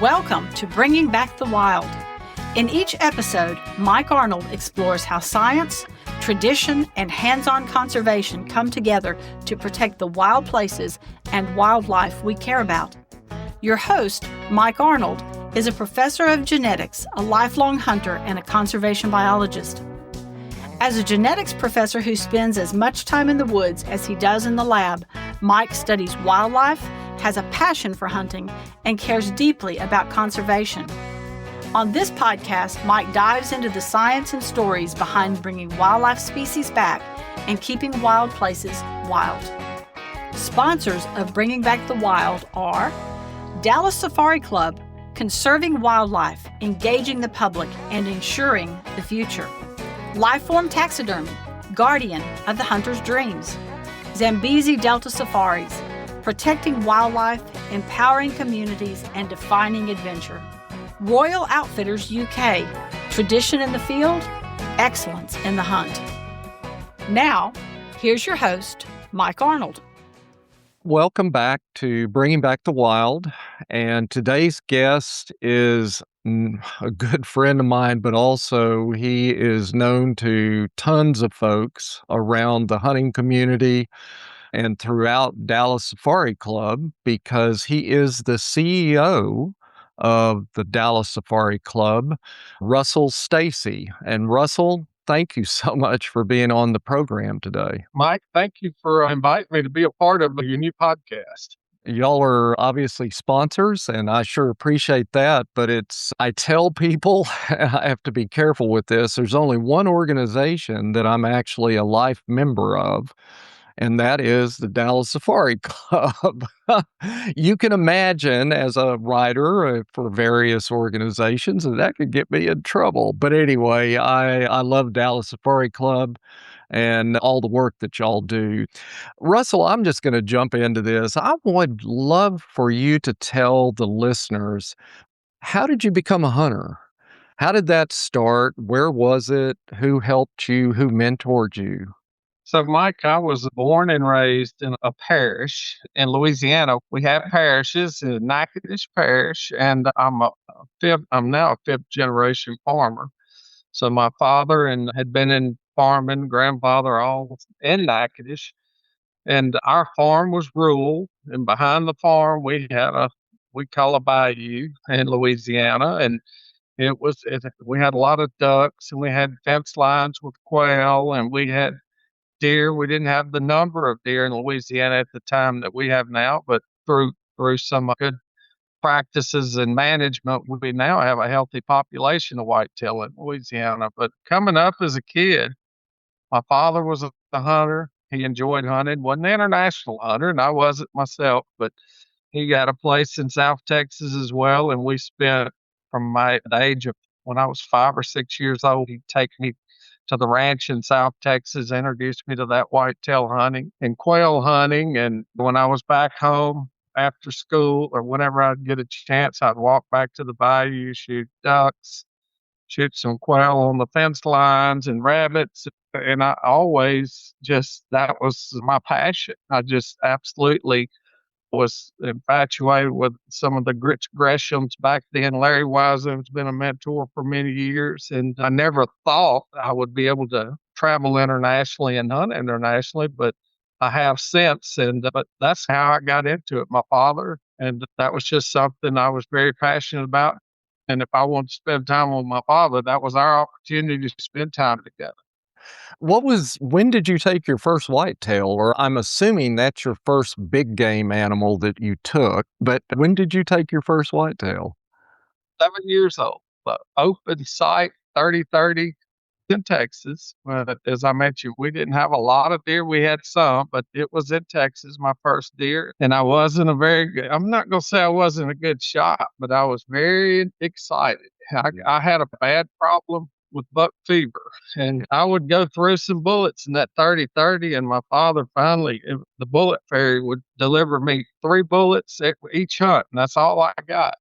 Welcome to Bringing Back the Wild. In each episode, Mike Arnold explores how science, tradition, and hands-on conservation come together to protect the wild places and wildlife we care about. Your host, Mike Arnold, is a professor of genetics, a lifelong hunter, and a conservation biologist. As a genetics professor who spends as much time in the woods as he does in the lab, Mike studies wildlife, has a passion for hunting, and cares deeply about conservation. On this podcast, Mike dives into the science and stories behind bringing wildlife species back and keeping wild places wild. Sponsors of Bringing Back the Wild are Dallas Safari Club, conserving wildlife, engaging the public, and ensuring the future. Lifeform Taxidermy, guardian of the hunter's dreams. Zambezi Delta Safaris, protecting wildlife, empowering communities, and defining adventure. Royal Outfitters UK, tradition in the field, excellence in the hunt. Now, here's your host, Mike Arnold. Welcome back to Bringing Back the Wild, and today's guest is a good friend of mine, but also he is known to tons of folks around the hunting community and throughout Dallas Safari Club because he is the CEO of the Dallas Safari Club, Russell Stacy. And Russell, thank you so much for being on the program today. Mike, thank you for inviting me to be a part of your new podcast. Y'all are obviously sponsors, and I sure appreciate that, but I tell people, I have to be careful with this, there's only one organization that I'm actually a life member of, and that is the Dallas Safari Club. You can imagine as a writer for various organizations that could get me in trouble. But anyway, I love Dallas Safari Club and all the work that y'all do. Russell, I'm just going to jump into this. I would love for you to tell the listeners, how did you become a hunter? How did that start? Where was it? Who helped you? Who mentored you? So, Mike, I was born and raised in a parish in Louisiana. We have parishes in Natchitoches Parish, and I'm now a fifth generation farmer. So my father had been in farming, grandfather all in Natchitoches, and our farm was rural. And behind the farm, we call a bayou in Louisiana, and we had a lot of ducks, and we had fence lines with quail, and we had deer. We didn't have the number of deer in Louisiana at the time that we have now, but through some good practices and management, we now have a healthy population of whitetail in Louisiana. But coming up as a kid, my father was a hunter. He enjoyed hunting, wasn't an international hunter, and I wasn't myself, but he got a place in South Texas as well. And we spent from the age of when I was 5 or 6 years old, he'd take me to the ranch in South Texas, introduced me to that whitetail hunting and quail hunting. And when I was back home after school or whenever I'd get a chance, I'd walk back to the bayou, shoot ducks, shoot some quail on the fence lines and rabbits. And I always that was my passion. I just absolutely was infatuated with some of the Greshams back then. Larry Wiseman's been a mentor for many years, and I never thought I would be able to travel internationally and hunt internationally, but I have since. But that's how I got into it. My father, and that was just something I was very passionate about. And if I wanted to spend time with my father, that was our opportunity to spend time together. When did you take your first whitetail? Or I'm assuming that's your first big game animal that you took, but when did you take your first whitetail? 7 years old, open sight, 30-30 in Texas. As I mentioned, we didn't have a lot of deer. We had some, but it was in Texas, my first deer. And I'm not going to say I wasn't a good shot, but I was very excited. I had a bad problem with buck fever, and I would go through some bullets in that 30-30, and my father finally, the bullet fairy would deliver me 3 bullets at each hunt, and that's all I got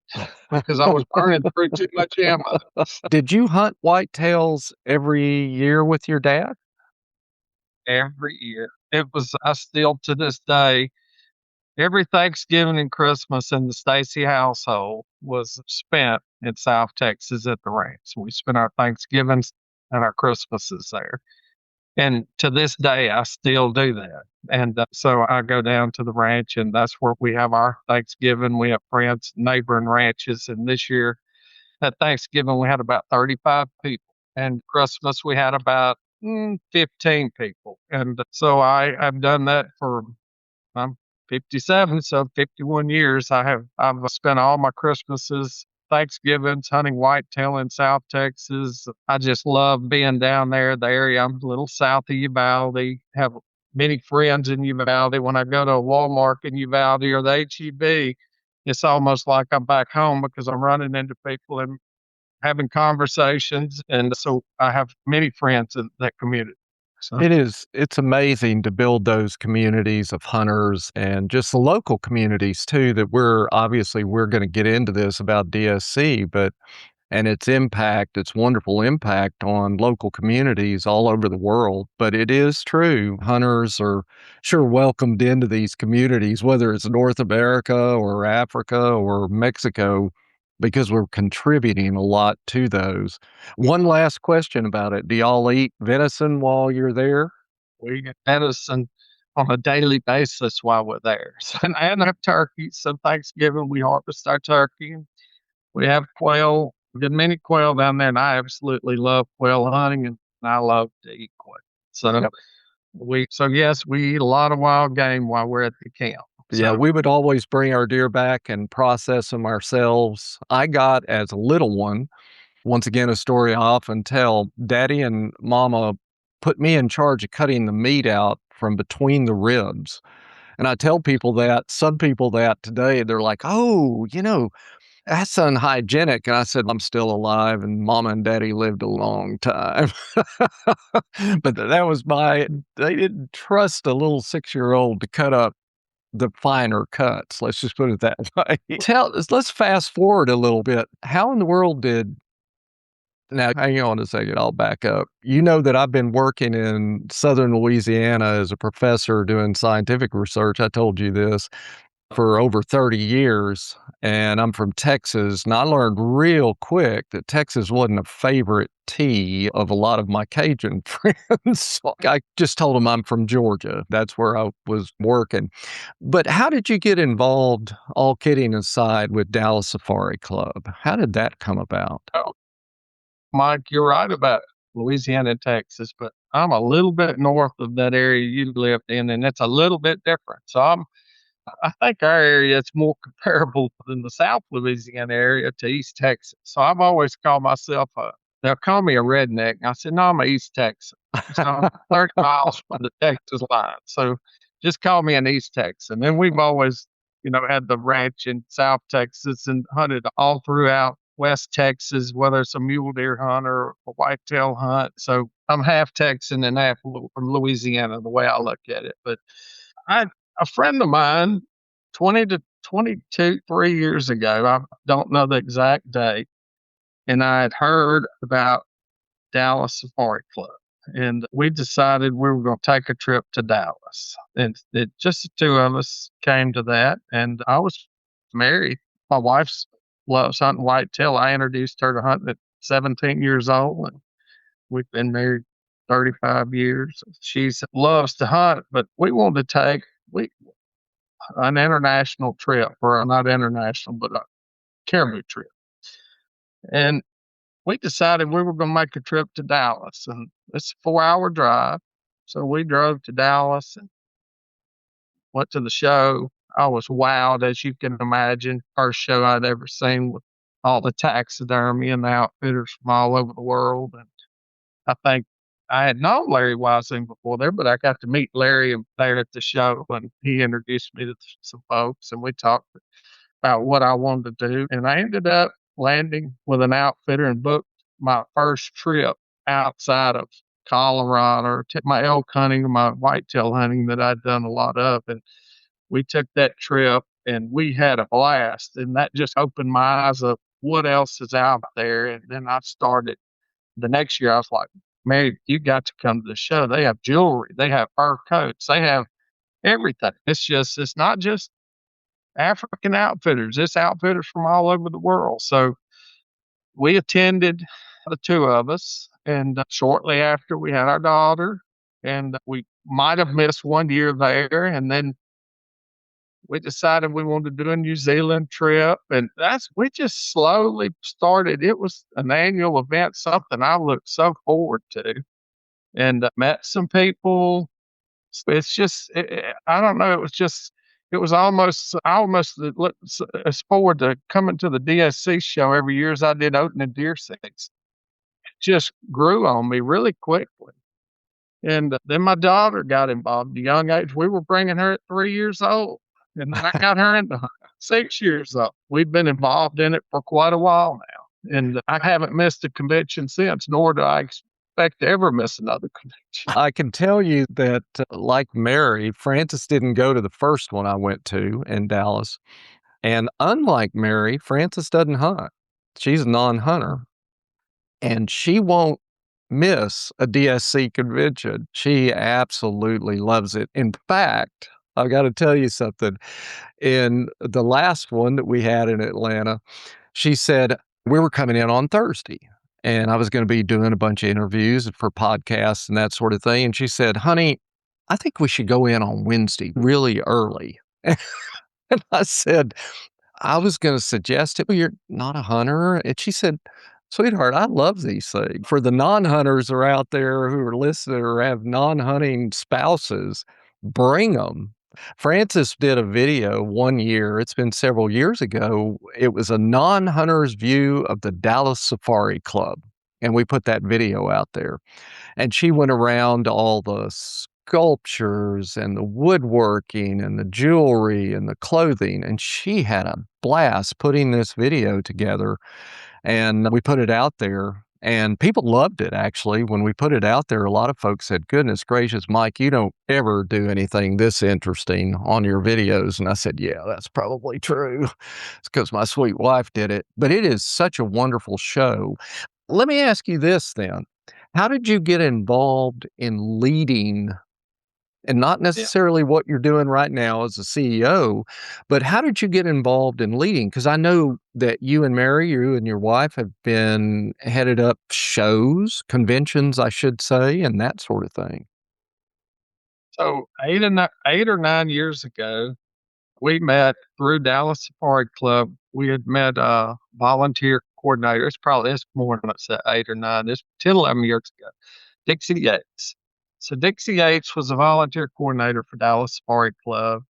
because I was burning through too much ammo. Did you hunt whitetails every year with your dad? Every year. I still to this day Every Thanksgiving and Christmas in the Stacy household was spent in South Texas at the ranch. We spent our Thanksgivings and our Christmases there. And to this day, I still do that. And so I go down to the ranch, and that's where we have our Thanksgiving. We have friends, neighboring ranches. And this year at Thanksgiving, we had about 35 people. And Christmas, we had about 15 people. And so I've done that for, I'm 57, so 51 years. I've spent all my Christmases, Thanksgivings hunting whitetail in South Texas. I just love being down there, the area. I'm a little south of Uvalde, have many friends in Uvalde. When I go to a Walmart in Uvalde or the HEB, it's almost like I'm back home because I'm running into people and having conversations. And so I have many friends in that community. So It's amazing to build those communities of hunters and just the local communities too, that we're going to get into this about DSC, but and its wonderful impact on local communities all over the world. But it is true, hunters are sure welcomed into these communities, whether it's North America or Africa or Mexico, because we're contributing a lot to those. One last question about it. Do y'all eat venison while you're there? we get venison on a daily basis while we're there. So, and I have turkey. So Thanksgiving, we harvest our turkey. We have quail. We get many quail down there, and I absolutely love quail hunting, and I love to eat quail. So Yep. so yes, we eat a lot of wild game while we're at the camp. Yeah, So we would always bring our deer back and process them ourselves. I got, as a little one, once again, a story I often tell, Daddy and Mama put me in charge of cutting the meat out from between the ribs. And I tell people that, some people that today, they're like, "Oh, that's unhygienic." And I said, "I'm still alive, and Mama and Daddy lived a long time." But they didn't trust a little 6-year-old to cut up the finer cuts. Let's just put it that way. Let's fast forward a little bit. How in the world did Now, hang on a second, I'll back up. You know that I've been working in Southern Louisiana as a professor doing scientific research. I told you this for over 30 years, and I'm from Texas. And I learned real quick that Texas wasn't a favorite tea of a lot of my Cajun friends. So I just told them I'm from Georgia. That's where I was working. But how did you get involved, all kidding aside, with Dallas Safari Club? How did that come about? Mike, you're right about Louisiana and Texas, but I'm a little bit north of that area you lived in, and it's a little bit different. So I think our area is more comparable than the South Louisiana area to East Texas. So I've always called myself they'll call me a redneck. I said, no, I'm a East Texan. So I'm 30 miles from the Texas line. So just call me an East Texan. And we've always, had the ranch in South Texas and hunted all throughout West Texas, whether it's a mule deer hunt or a whitetail hunt. So I'm half Texan and half from Louisiana, the way I look at it. But a friend of mine, 20 to 22, 3 years ago, I don't know the exact date, and I had heard about Dallas Safari Club. And we decided we were going to take a trip to Dallas. And just the two of us came to that. And I was married. My wife loves hunting whitetail. I introduced her to hunting at 17 years old. And we've been married 35 years. She loves to hunt, but we wanted to take an international trip, or not international, but a caribou trip. And we decided we were going to make a trip to Dallas, and it's a 4-hour drive. So we drove to Dallas and went to the show. I was wowed, as you can imagine. First show I'd ever seen, with all the taxidermy and the outfitters from all over the world. And I think I had known Larry Wising before there, but I got to meet Larry there at the show, and he introduced me to some folks, and we talked about what I wanted to do. And I ended up landing with an outfitter and booked my first trip outside of Colorado, my elk hunting, my whitetail hunting that I'd done a lot of. And we took that trip and we had a blast. And that just opened my eyes up what else is out there. And then I started the next year. I was like, man, you got to come to the show. They have jewelry, they have fur coats, they have everything. It's not just African outfitters. It's outfitters from all over the world. So we attended, the two of us, and shortly after we had our daughter, and we might have missed 1 year there, and then we decided we wanted to do a New Zealand trip, and we just slowly started. It was an annual event, something I looked so forward to, and met some people. It's just, I don't know. It was almost, I almost looked as forward to coming to the DSC show every year as I did opening deer season. It just grew on me really quickly. And then my daughter got involved at a young age. We were bringing her at 3 years old, and then I got her into 6 years old. We've been involved in it for quite a while now, and I haven't missed a convention since, nor do I expect to ever miss another convention. I can tell you that, like Mary, Frances didn't go to the first one I went to in Dallas. And unlike Mary, Frances doesn't hunt. She's a non-hunter. And she won't miss a DSC convention. She absolutely loves it. In fact, I've got to tell you something. In the last one that we had in Atlanta, she said, we were coming in on Thursday, and I was going to be doing a bunch of interviews for podcasts and that sort of thing. And she said, honey, I think we should go in on Wednesday really early. And I said, I was going to suggest it, but you're not a hunter. And she said, sweetheart, I love these things. For the non-hunters are out there who are listening or have non-hunting spouses, bring them. Frances did a video 1 year. It's been several years ago. It was a non-hunter's view of the Dallas Safari Club. And we put that video out there. And she went around all the sculptures and the woodworking and the jewelry and the clothing. And she had a blast putting this video together. And we put it out there. And people loved it, actually. When we put it out there, a lot of folks said, goodness gracious, Mike, you don't ever do anything this interesting on your videos. And I said, yeah, that's probably true. It's because my sweet wife did it. But it is such a wonderful show. Let me ask you this then. How did you get involved in leading, and not necessarily what you're doing right now as a CEO, but how did you get involved in leading? Because I know that you and Mary, you and your wife have been headed up shows, conventions, I should say, and that sort of thing. So 8 or 9 years ago, we met through Dallas Safari Club. We had met a volunteer coordinator. It's more than 8 or 9. It's 10, 11 years ago. Dixie Yates. So Dixie Yates was a volunteer coordinator for Dallas Safari Club.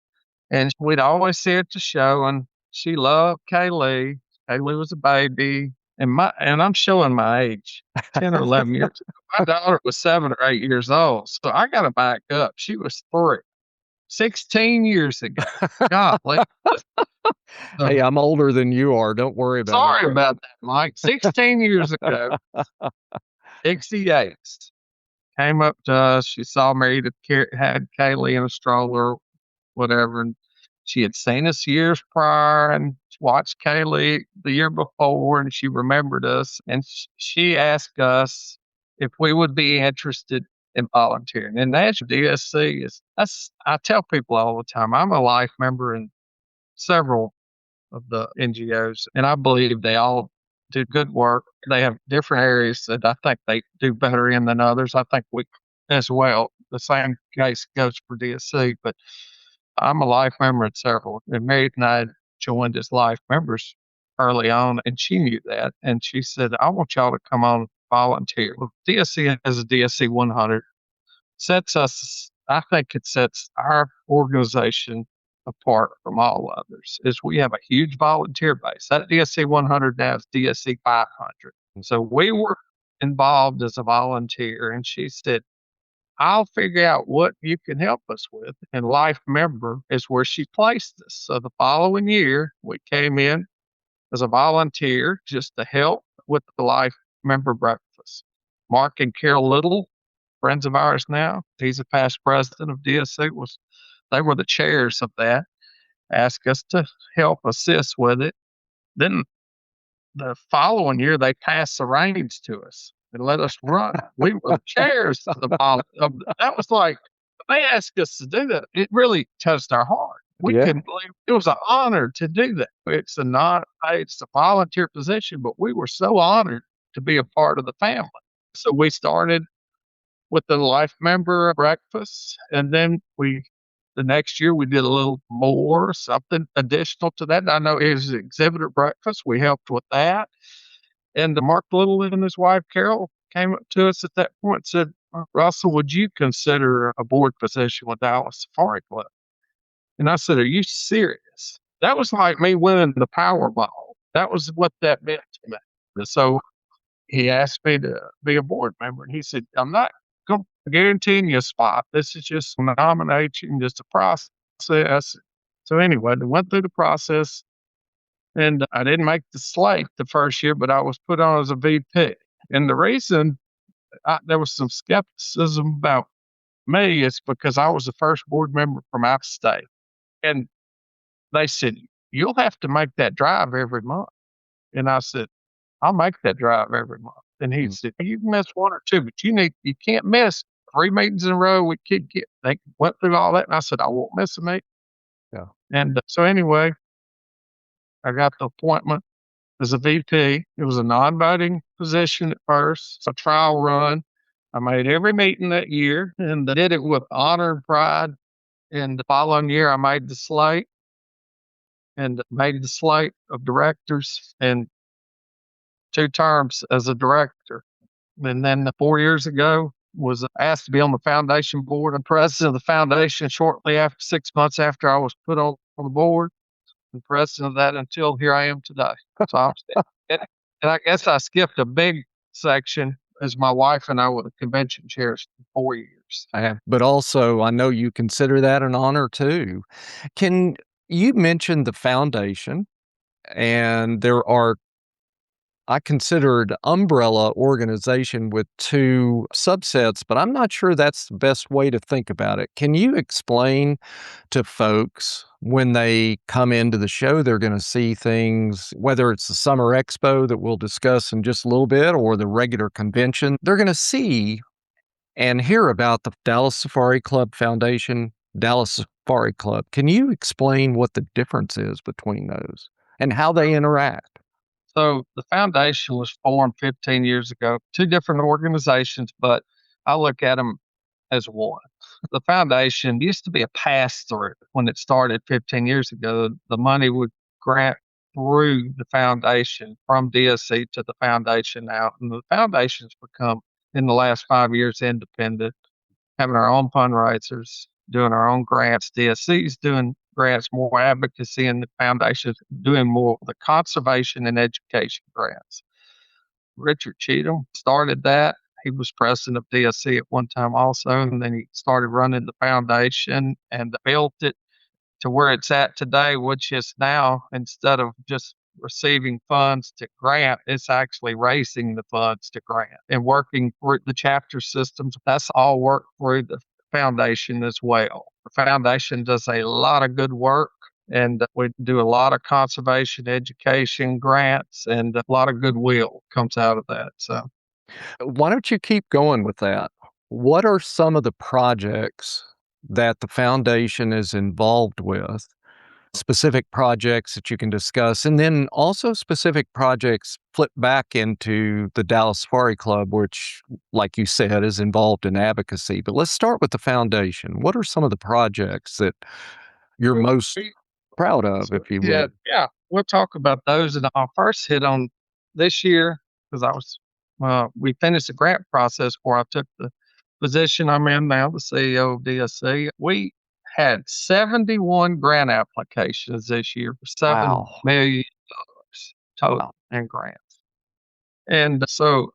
And we'd always see her at the show, and she loved Kaylee. Kaylee was a baby. And I'm showing my age, 10 or 11 years ago. My daughter was 7 or 8 years old. So I got to back up. She was 3. 16 years ago. Golly. Hey, I'm older than you are. Don't worry about it. Sorry about that, Mike. 16 years ago, Dixie Yates came up to us. She saw me had Kaylee in a stroller, whatever, and she had seen us years prior and watched Kaylee the year before, and she remembered us. And she asked us if we would be interested in volunteering. And that's DSC I tell people all the time, I'm a life member in several of the NGOs, and I believe they all do good work. They have different areas that I think they do better in than others. I think we as well. The same case goes for DSC, but I'm a life member at several. And Mary and I joined as life members early on, and she knew that. And she said, I want y'all to come on volunteer. Well, DSC has a DSC 100. I think it sets our organization apart from all others, is we have a huge volunteer base. That DSC 100 now is DSC 500. And so we were involved as a volunteer, and she said, I'll figure out what you can help us with. And life member is where she placed us. So the following year, we came in as a volunteer just to help with the life member breakfast. Mark and Carol Little, friends of ours now, he's a past president of DSC, they were the chairs of that, asked us to help assist with it. Then the following year, they passed the reins to us and let us run. We were the chairs of that was like, they asked us to do that. It really touched our heart. We Yeah. couldn't believe it was an honor to do that. It's a volunteer position, but we were so honored to be a part of the family. So we started with the life member breakfast, and then the next year we did a little more, something additional to that. I know it was exhibitor breakfast. We helped with that. And Mark Little and his wife Carol came up to us at that point and said, Russell, would you consider a board position with Dallas Safari Club? And I said, are you serious? That was like me winning the Powerball. That was what that meant to me. And so he asked me to be a board member. And he said, I'm not going to guarantee you a spot. This is just a nomination, just a process. So anyway, I went through the process, and I didn't make the slate the first year, but I was put on as a VP. And the reason there was some skepticism about me is because I was the first board member from out of state. And they said, you'll have to make that drive every month. And I said, I'll make that drive every month. And he said, you can miss one or two, but you can't miss 3 meetings in a row. They went through all that. And I said, I won't miss a meeting. Yeah. And so anyway, I got the appointment as a VP. It was a non-voting position at first, a trial run. I made every meeting that year and did it with honor and pride. And the following year, I made the slate of directors and 2 terms as a director. And then 4 years ago, was asked to be on the foundation board. I'm president of the foundation shortly after 6 months after I was put on the board, and president of that until here I am today. So and I guess I skipped a big section as my wife and I were the convention chairs for 4 years. But also, I know you consider that an honor too. Can you mention the foundation, and there are, I considered umbrella organization with 2 subsets, but I'm not sure that's the best way to think about it. Can you explain to folks when they come into the show, they're going to see things, whether it's the Summer Expo that we'll discuss in just a little bit or the regular convention, they're going to see and hear about the Dallas Safari Club Foundation, Dallas Safari Club. Can you explain what the difference is between those and how they interact? So the foundation was formed 15 years ago, 2 different organizations, but I look at them as one. The foundation used to be a pass-through when it started 15 years ago. The money would grant through the foundation from DSC to the foundation now. And the foundation's become, in the last 5 years, independent, having our own fundraisers, doing our own grants. DSC's doing grants, more advocacy, and the foundation's doing more of the conservation and education grants. Richard Cheatham started that. He was president of DSC at one time also, and then he started running the foundation and built it to where it's at today, which is now, instead of just receiving funds to grant, it's actually raising the funds to grant and working through the chapter systems. That's all worked through the foundation as well. The foundation does a lot of good work, and we do a lot of conservation education grants, and a lot of goodwill comes out of that. So why don't you keep going with that? What are some of the projects that the foundation is involved with? Specific projects that you can discuss, and then also specific projects flip back into the Dallas Safari Club, which, like you said, is involved in advocacy. But let's start with the foundation. What are some of the projects that you're most proud of, if you will? Yeah, we'll talk about those. And I'll first hit on this year because we finished the grant process where I took the position I'm in now, the CEO of DSC. We had 71 grant applications this year for $7 million total in grants. And so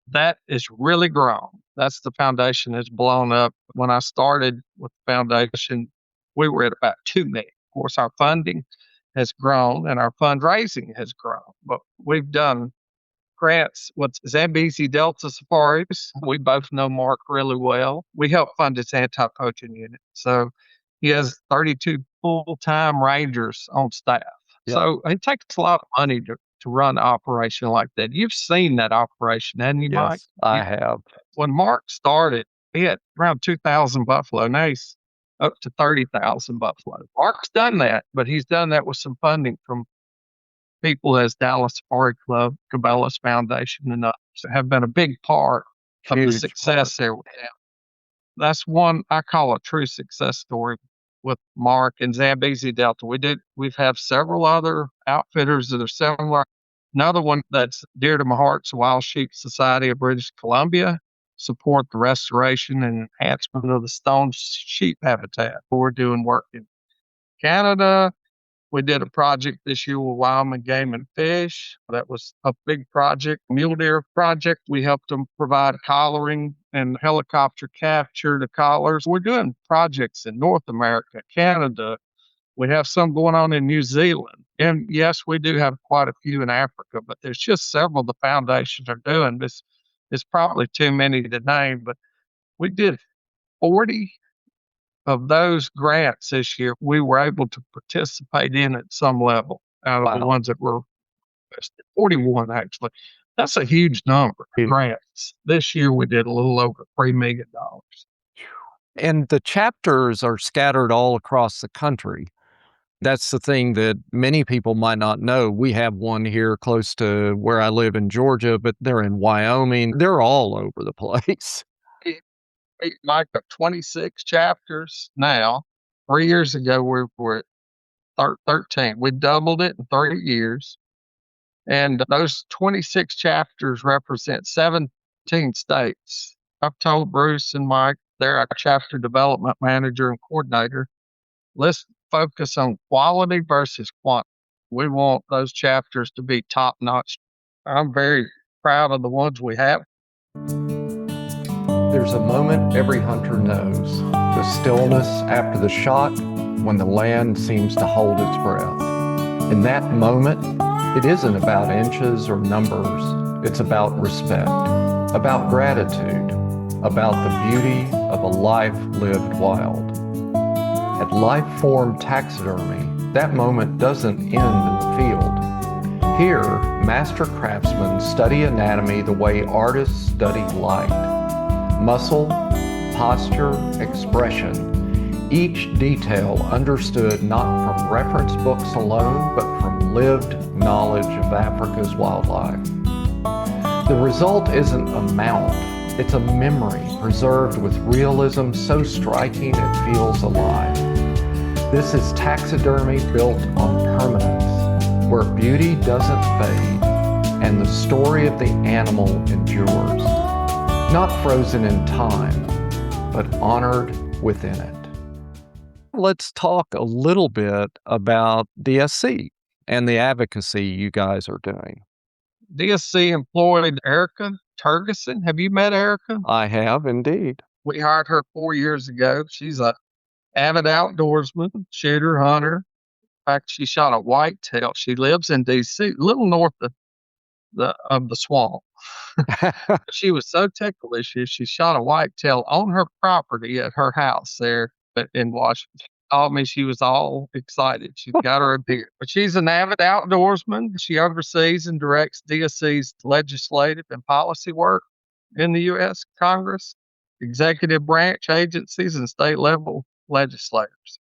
that is really grown. That's the foundation has blown up. When I started with the foundation, we were at about 2 million. Of course, our funding has grown and our fundraising has grown, but we've done grants with Zambezi Delta Safaris. We both know Mark really well. We help fund its anti-poaching unit. So he has 32 full-time rangers on staff. Yep. So it takes a lot of money to run an operation like that. You've seen that operation, haven't you, Mike? Yes, I have. When Mark started, he had around 2,000 buffalo. Now he's up to 30,000 buffalo. Mark's done that, but he's done that with some funding from people as Dallas Safari Club, Cabela's Foundation, and others have been a big part of the success there. That's one I call a true success story with Mark and Zambezi Delta. We've had several other outfitters that are similar. Another one that's dear to my heart is the Wild Sheep Society of British Columbia, support the restoration and enhancement of the stone sheep habitat. We're doing work in Canada. We did a project this year with Wyoming Game and Fish. That was a big project. Mule deer project. We helped them provide collaring and helicopter capture to collars. We're doing projects in North America, Canada. We have some going on in New Zealand. And yes, we do have quite a few in Africa, but there's just several the foundations are doing. This is probably too many to name, but we did 40 of those grants this year. We were able to participate in at some level out of the ones that were 41, actually. That's a huge number of grants. This year we did a little over $3 million. And the chapters are scattered all across the country. That's the thing that many people might not know. We have one here close to where I live in Georgia, but they're in Wyoming. They're all over the place. Like 26 chapters now. 3 years ago, we were at 13. We doubled it in 30 years. And those 26 chapters represent 17 states. I've told Bruce and Mike, they're our chapter development manager and coordinator, let's focus on quality versus quantity. We want those chapters to be top notch. I'm very proud of the ones we have. There's a moment every hunter knows, the stillness after the shot when the land seems to hold its breath. In that moment, it isn't about inches or numbers. It's about respect, about gratitude, about the beauty of a life lived wild. At Life Form Taxidermy, that moment doesn't end in the field. Here, master craftsmen study anatomy the way artists study light. Muscle, posture, expression, each detail understood not from reference books alone, but from lived knowledge of Africa's wildlife. The result isn't a mount, it's a memory preserved with realism so striking it feels alive. This is taxidermy built on permanence, where beauty doesn't fade and the story of the animal endures. Not frozen in time, but honored within it. Let's talk a little bit about DSC and the advocacy you guys are doing. DSC employed Erica Turgeson. Have you met Erica? I have indeed. We hired her 4 years ago. She's an avid outdoorsman, shooter, hunter. In fact, she shot a whitetail. She lives in D.C., a little north of the swamp. She was so ticklish, she shot a whitetail on her property at her house there in Washington. She told me she was all excited. She's got her a deer. But she's an avid outdoorsman. She oversees and directs DSC's legislative and policy work in the U.S. Congress, executive branch agencies, and state level legislators.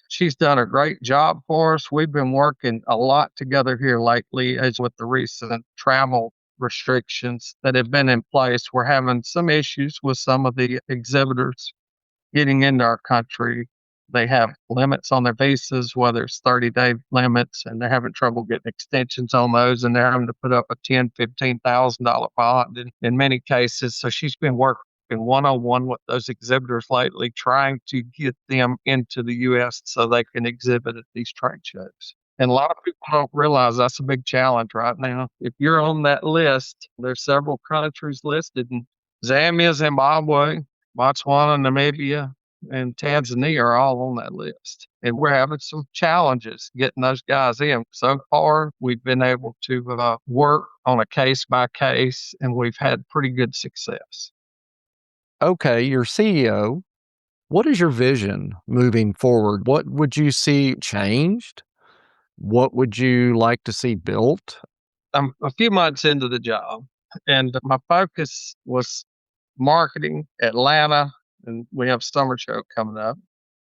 She's done a great job for us. We've been working a lot together here lately, as with the recent travel restrictions that have been in place. We're having some issues with some of the exhibitors getting into our country. They have limits on their visas, whether it's 30-day limits, and they're having trouble getting extensions on those, and they're having to put up a $10,000, $15,000 bond in many cases. So she's been working one-on-one with those exhibitors lately, trying to get them into the U.S. so they can exhibit at these trade shows. And a lot of people don't realize that's a big challenge right now. If you're on that list, there's several countries listed, and Zambia, Zimbabwe, Botswana, Namibia, and Tanzania are all on that list. And we're having some challenges getting those guys in. So far, we've been able to work on a case by case, and we've had pretty good success. Okay, you're CEO. What is your vision moving forward? What would you see changed? What would you like to see built? I'm a few months into the job, and my focus was marketing, Atlanta, and we have summer show coming up.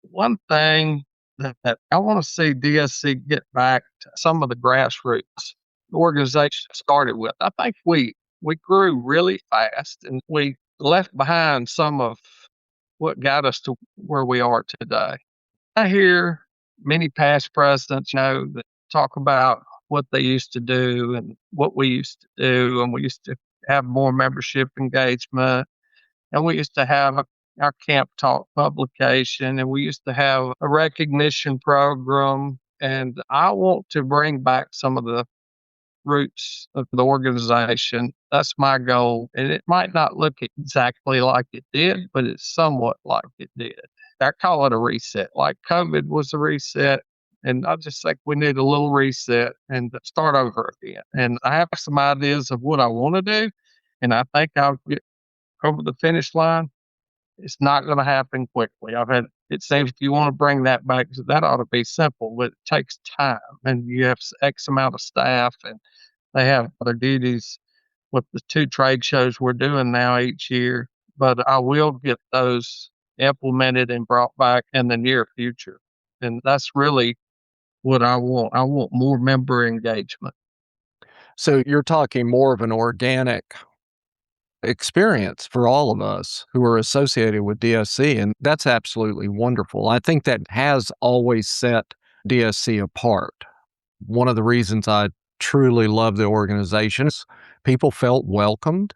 one thing that I want to see DSC get back to some of the grassroots the organization started with. I think we grew really fast and we left behind some of what got us to where we are today. I hear many past presidents, that talk about what they used to do and what we used to do, and we used to have more membership engagement, and we used to have our Camp Talk publication, and we used to have a recognition program. And I want to bring back some of the roots of the organization. That's my goal. And it might not look exactly like it did, but it's somewhat like it did. I call it a reset. Like COVID was a reset. And I just think we need a little reset and start over again. And I have some ideas of what I want to do. And I think I'll get over the finish line. It's not going to happen quickly. It seems if you want to bring that back, that ought to be simple, but it takes time. And you have X amount of staff and they have other duties with the 2 trade shows we're doing now each year. But I will get those implemented and brought back in the near future. And that's really what I want. I want more member engagement. So you're talking more of an organic experience for all of us who are associated with DSC, and that's absolutely wonderful. I think that has always set DSC apart. One of the reasons I truly love the organization is people felt welcomed,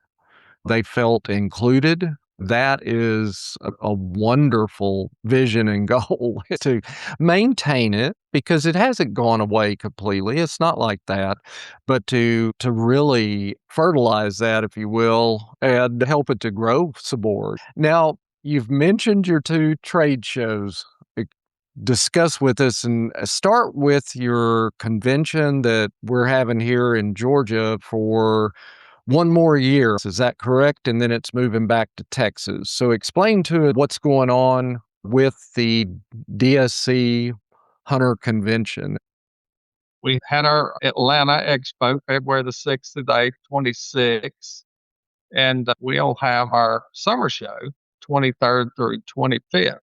they felt included. That is a wonderful vision and goal to maintain it because it hasn't gone away completely. It's not like that, but to really fertilize that, if you will, and help it to grow some more. Now, you've mentioned your 2 trade shows. Discuss with us and start with your convention that we're having here in Georgia for one more year. Is that correct? And then it's moving back to Texas. So explain to it what's going on with the DSC Hunter Convention. We had our Atlanta Expo, February the 6th to the 8th, 26. And we'll have our summer show, 23rd through 25th.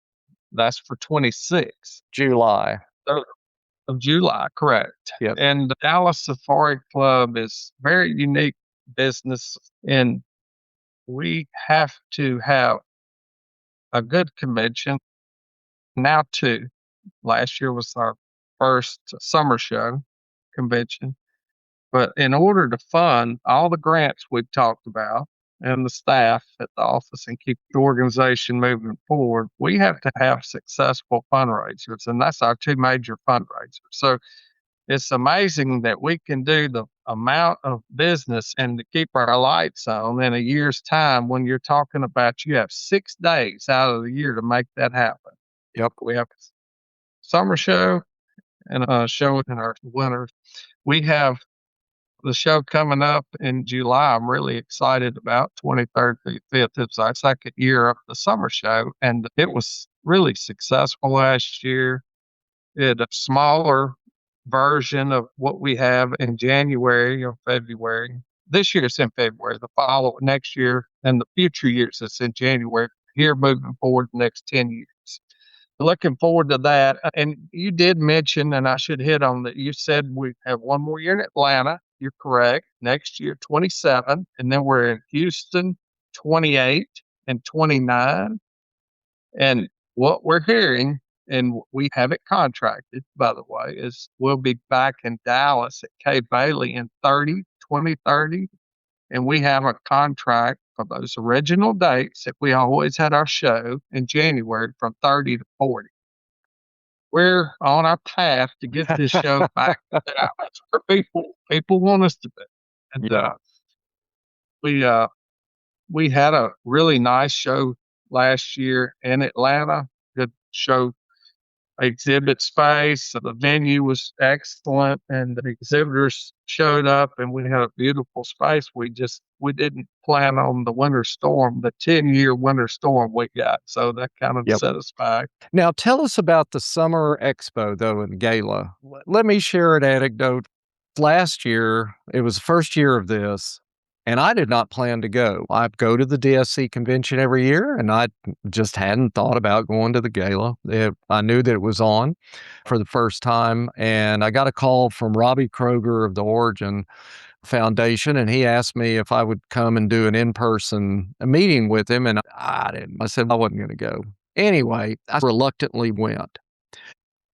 That's for 26. July. Of July, correct. Yep. And the Dallas Safari Club is very unique business, and we have to have a good convention. Now 2. Last year was our first summer show convention. But in order to fund all the grants we've talked about and the staff at the office and keep the organization moving forward, we have to have successful fundraisers, and that's our 2 major fundraisers. So it's amazing that we can do the amount of business and to keep our lights on in a year's time when you're talking about you have 6 days out of the year to make that happen. Yep. We have a summer show and a show in our winter. We have the show coming up in July. I'm really excited about 23rd through 5th. It's our 2nd year of the summer show, and it was really successful last year. It a smaller version of what we have in January or February. This year it's in February. Next year and the future years it's in January. Here moving forward the next 10 years. Looking forward to that. And you did mention, and I should hit on that, you said we have one more year in Atlanta. You're correct. Next year, 27. And then we're in Houston, 28 and 29. And what we're hearing, and we have it contracted, by the way, is we'll be back in Dallas at Kay Bailey in 2030. And we have a contract for those original dates that we always had our show in January from 30 to 40. We're on our path to get this show back to Dallas where people want us to be. And we had a really nice show last year in Atlanta. Good show exhibit space. The venue was excellent and the exhibitors showed up and we had a beautiful space. We didn't plan on the winter storm, the 10-year winter storm we got. So that kind of set us back. Now tell us about the Summer Expo though in Gala. Let me share an anecdote. Last year, it was the first year of this, And I did not plan to go. I go to the DSC convention every year, and I just hadn't thought about going to the gala. I knew that it was on for the first time, and I got a call from Robbie Kroger of the Origin Foundation, and he asked me if I would come and do an in-person meeting with him, and I didn't. I said I wasn't going to go. Anyway, I reluctantly went.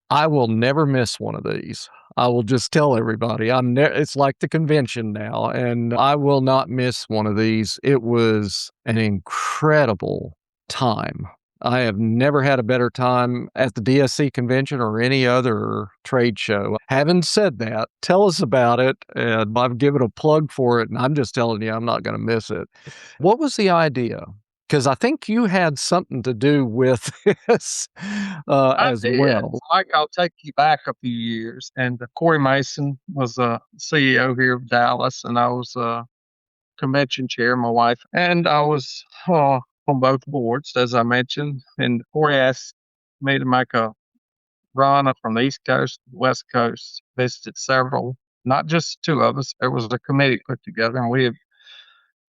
I will never miss one of these. I will just tell everybody, it's like the convention now, and I will not miss one of these. It was an incredible time. I have never had a better time at the DSC convention or any other trade show. Having said that, tell us about it, and I've given a plug for it, and I'm just telling you I'm not going to miss it. What was the idea? Because I think you had something to do with this as did. well. Mike, I'll take you back a few years. And Corey Mason was a CEO here of Dallas, and I was a convention chair, my wife, and I was on both boards, as I mentioned. And Corey asked me to make a run up from the East Coast, West Coast, visited several, not just two of us. There was a committee put together, and we have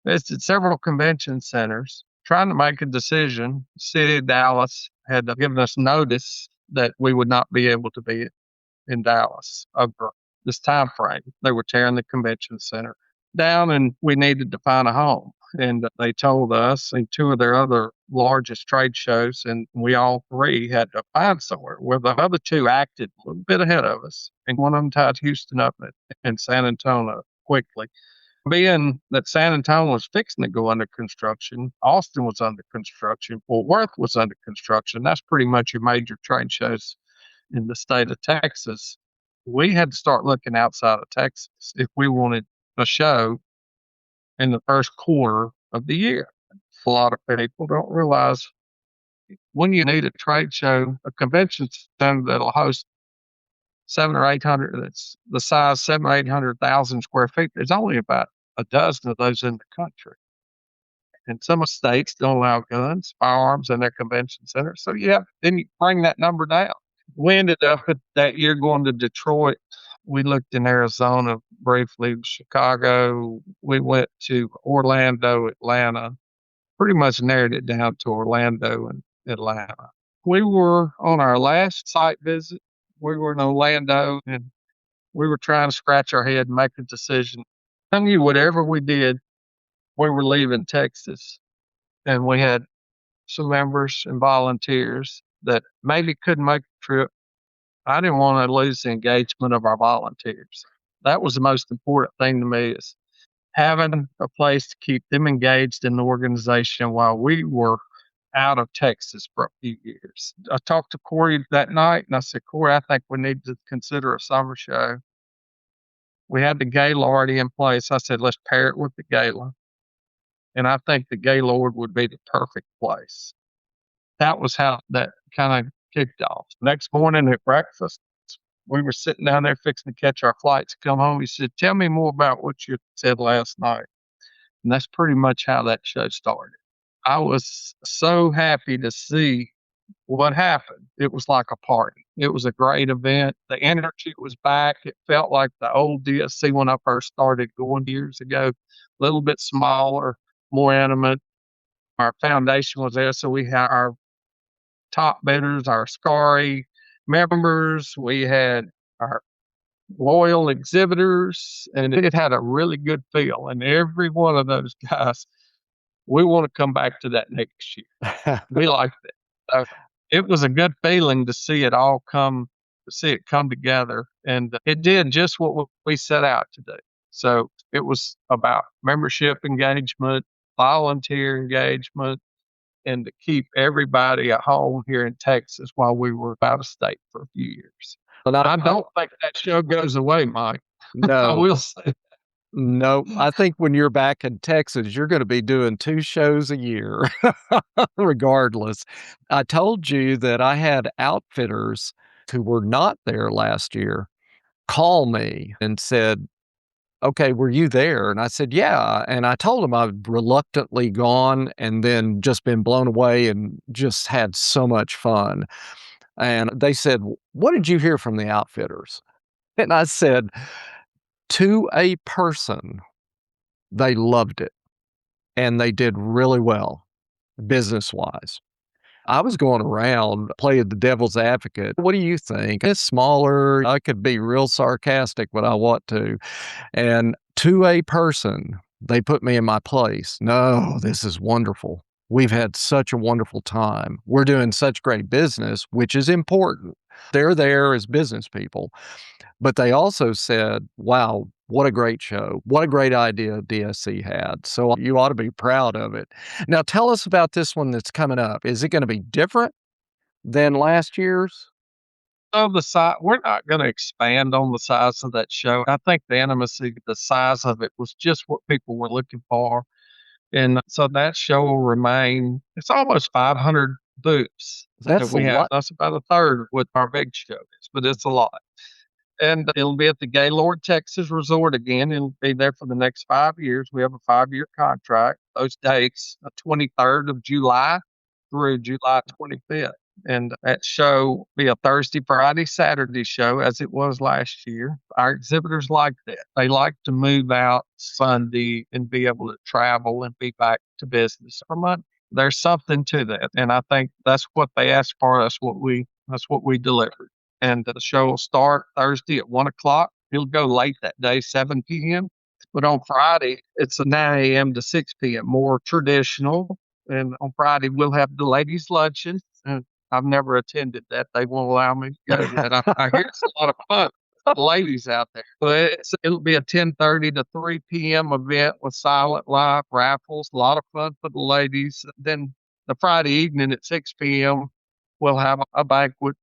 visited several convention centers trying to make a decision. The city of Dallas had given us notice that we would not be able to be in Dallas over this time frame. They were tearing the convention center down, and we needed to find a home. And they told us and two of their other largest trade shows, and we all three had to find somewhere. Where the other two acted a little bit ahead of us, and one of them tied Houston up and San Antonio quickly. Being that San Antonio was fixing to go under construction, Austin was under construction, Fort Worth was under construction. That's pretty much your major trade shows in the state of Texas. We had to start looking outside of Texas if we wanted a show in the first quarter of the year. A lot of people don't realize when you need a trade show, a convention center that'll host 700 or 800, that's the size 700 or 800,000 square feet. There's only about a dozen of those in the country. And some states don't allow guns, firearms in their convention center. So then you bring that number down. We ended up that year going to Detroit. We looked in Arizona briefly, Chicago. We went to Orlando, Atlanta, pretty much narrowed it down to Orlando and Atlanta. We were on our last site visit. We were in Orlando, and we were trying to scratch our head and make a decision. I knew whatever we did, we were leaving Texas, and we had some members and volunteers that maybe couldn't make the trip. I didn't want to lose the engagement of our volunteers. That was the most important thing to me, is having a place to keep them engaged in the organization while we were out of Texas for a few years. I talked to Corey that night, and I said, Corey, I think we need to consider a summer show. We had the gala already in place. I said, let's pair it with the gala. And I think the Gaylord would be the perfect place. That was how that kind of kicked off. Next morning at breakfast, we were sitting down there fixing to catch our flight to come home. He said, tell me more about what you said last night. And that's pretty much how that show started. I was so happy to see what happened. It was like a party. It was a great event. The energy was back. It felt like the old DSC when I first started going years ago, a little bit smaller, more intimate. Our foundation was there. So we had our top bidders, our SCARI members. We had our loyal exhibitors, and it had a really good feel. And every one of those guys, we want to come back to that next year. We liked it. So it was a good feeling to see it all come together. And it did just what we set out to do. So it was about membership engagement, volunteer engagement, and to keep everybody at home here in Texas while we were out of state for a few years. But I don't think that show goes away, Mike. No. I will say. No, I think when you're back in Texas, you're going to be doing 2 shows a year, regardless. I told you that I had outfitters who were not there last year call me and said, okay, were you there? And I said, yeah. And I told them I'd reluctantly gone and then just been blown away and just had so much fun. And they said, what did you hear from the outfitters? And I said, to a person, They loved it, and they did really well business-wise. I was going around playing the devil's advocate. What do you think? It's smaller. I could be real sarcastic, but I want to. And to a person, they put me in my place. No, this is wonderful. We've had such a wonderful time. We're doing such great business, which is important. They're there as business people. But they also said, wow, what a great show. What a great idea DSC had. So you ought to be proud of it. Now, tell us about this one that's coming up. Is it going to be different than last year's? So we're not going to expand on the size of that show. I think the intimacy, the size of it was just what people were looking for. And so that show will remain, it's almost 500 booths that That's a we have. lot. That's about a third of what our big show is, but it's a lot. And it'll be at the Gaylord, Texas Resort again. It'll be there for the next 5 years. We have a 5-year contract. Those dates, the 23rd of July through July 25th. And that show will be a Thursday, Friday, Saturday show as it was last year. Our exhibitors like that. They like to move out Sunday and be able to travel and be back to business for Monday. There's something to that. And I think that's what they asked for. That's what we delivered. And the show will start Thursday at 1 o'clock. It'll go late that day, 7 p.m. But on Friday, it's a 9 a.m. to 6 p.m., more traditional. And on Friday, we'll have the ladies' luncheon. And I've never attended that. They won't allow me to go to that. I hear it's a lot of fun. The ladies out there. But it'll be a 10:30 to 3 p.m. event with silent live raffles. A lot of fun for the ladies. Then the Friday evening at 6 p.m., we'll have a banquet.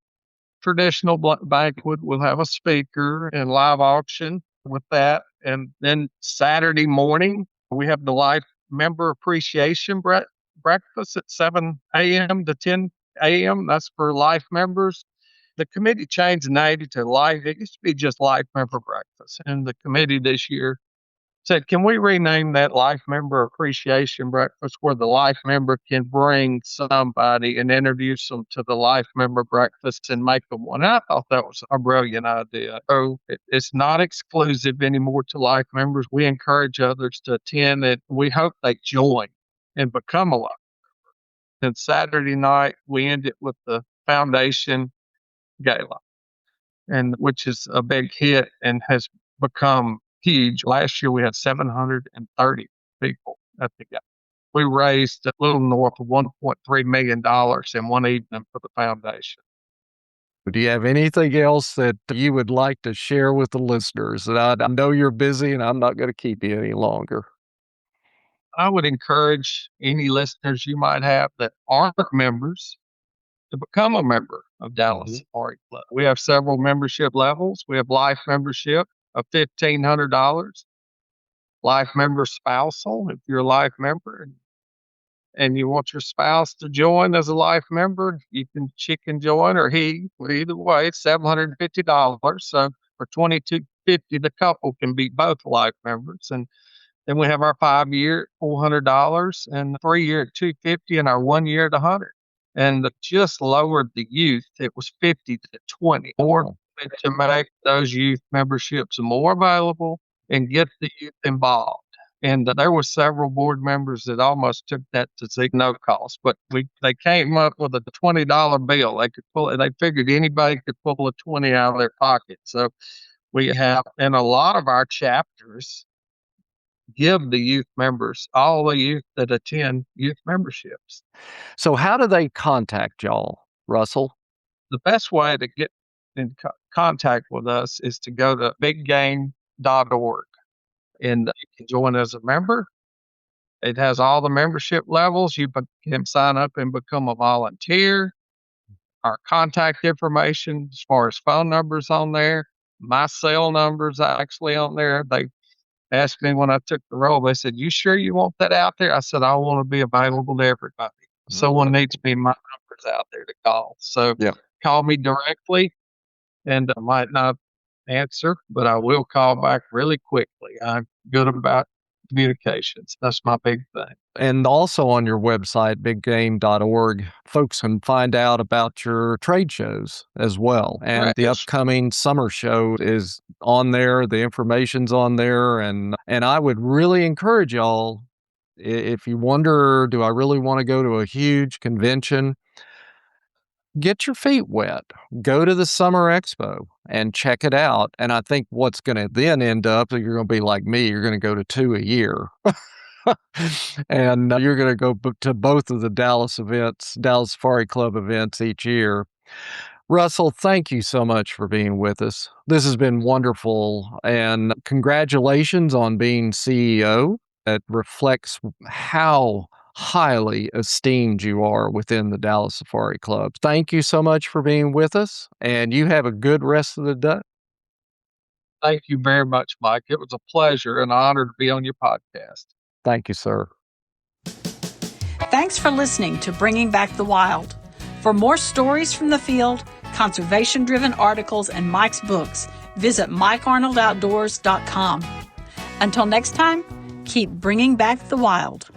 Traditional banquet. We'll have a speaker and live auction with that. And then Saturday morning, we have the life member appreciation breakfast at 7 a.m. to 10 a.m. That's for life members. The committee changed the name to life. It used to be just life member breakfast. And the committee this year said, can we rename that life member appreciation breakfast where the life member can bring somebody and introduce them to the life member breakfast and make them one? And I thought that was a brilliant idea. So it's not exclusive anymore to life members. We encourage others to attend and we hope they join and become a life member. And Saturday night, we end it with the foundation gala, and which is a big hit and has become huge. Last year we had 730 people at the gala. We raised a little north of $1.3 million in one evening for the foundation. Do you have anything else that you would like to share with the listeners? And I know you're busy and I'm not going to keep you any longer. I would encourage any listeners you might have that aren't members to become a member of Dallas Safari Club. We have several membership levels. We have life membership of $1,500, life member spousal. If you're a life member and you want your spouse to join as a life member, she can join, or he. Either way, it's $750. So for $2,250, the couple can be both life members. And then we have our 5-year at $400, and 3-year at $250, and our 1-year at $100. And just lowered the youth. It was 50 to 20, or to make those youth memberships more available and get the youth involved. And there were several board members that almost took that to no cost, but they came up with a $20 bill. They could pull it. They figured anybody could pull a 20 out of their pocket. So we have, in a lot of our chapters, give the youth members, all the youth that attend youth memberships. So how do they contact y'all, Russell? The best way to get in contact with us is to go to biggame.org, and you can join as a member. It has all the membership levels. You can sign up and become a volunteer. Our contact information, as far as phone numbers on there, my cell numbers actually on there. They asked me when I took the role, they said, you sure you want that out there? I said, I want to be available to everybody. Someone needs me, my number's out there to call. So call me directly, and I might not answer, but I will call back really quickly. I'm good about communications. That's my big thing. And also on your website, biggame.org, folks can find out about your trade shows as well. And Right. the upcoming summer show is on there. The information's on there. And I would really encourage y'all, if you wonder, do I really want to go to a huge convention? Get your feet wet. Go to the Summer Expo and check it out. And I think what's going to then end up, you're going to be like me, you're going to go to 2 a year. And you're going to go to both of the Dallas Safari Club events each year. Russell, thank you so much for being with us. This has been wonderful. And congratulations on being CEO. It reflects how highly esteemed you are within the Dallas Safari Club. Thank you so much for being with us, and you have a good rest of the day. Thank you very much, Mike. It was a pleasure and honor to be on your podcast. Thank you, sir. Thanks for listening to Bringing Back the Wild. For more stories from the field, conservation-driven articles, and Mike's books, visit MikeArnoldOutdoors.com. Until next time, keep bringing back the wild.